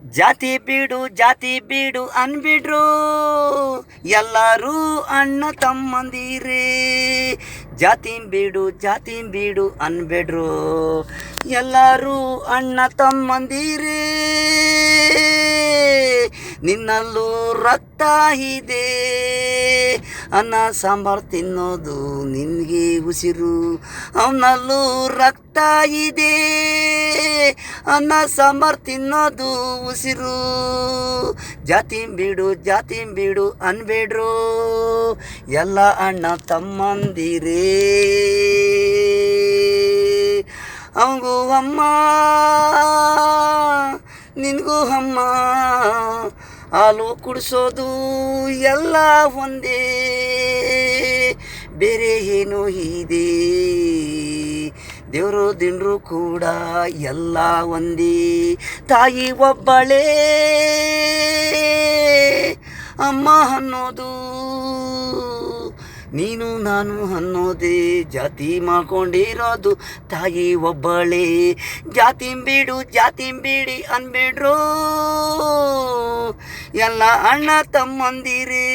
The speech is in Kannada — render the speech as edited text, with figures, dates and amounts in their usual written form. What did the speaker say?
ಜಾತಿ ಬೀಡು ಅನ್ಬಿಡ್ರು, ಎಲ್ಲರೂ ಅಣ್ಣ ತಮ್ಮಂದಿರೇ. ಜಾತಿ ಬೀಡು ಅನ್ಬಿಡ್ರು, ಎಲ್ಲರೂ ಅಣ್ಣ ತಮ್ಮಂದಿರೇ. ನಿನ್ನಲ್ಲೂ ರಕ್ತ ಇದೆ, ಅನ್ನ ಸಾಂಬಾರು ತಿನ್ನೋದು ನಿನಗೆ ಉಸಿರು. ಅವನಲ್ಲೂ ರಕ್ತ ಇದೆ, ಅನ್ನ ಸಾಂಬಾರು ತಿನ್ನೋದು ಉಸಿರು. ಜಾತಿ ಬೀಡು ಅನ್ಬೇಡ್ರು, ಎಲ್ಲ ಅಣ್ಣ ತಮ್ಮಂದಿರೇ. ಅವಂಗೂ ಅಮ್ಮ ನಿನಗೂ ಅಮ್ಮ, ಹಾಲು ಕುಡಿಸೋದು ಎಲ್ಲ ಒಂದೇ, ಬೇರೆ ಏನು ಇದೆ. ದೇವರು ದಿಂಡ್ರು ಕೂಡ ಎಲ್ಲ ಒಂದೇ, ತಾಯಿ ಒಬ್ಬಳೇ ಅಮ್ಮ ಅನ್ನೋದು. ನೀನು ನಾನು ಅನ್ನೋದೇ ಜಾತಿ ಮಾಡ್ಕೊಂಡಿರೋದು, ತಾಯಿ ಒಬ್ಬಳೇ. ಜಾತಿ ಬೀಡಿ ಅನ್ಬೇಡ್ರು, ಎಲ್ಲ ಅಣ್ಣ ತಮ್ಮಂದಿರೇ.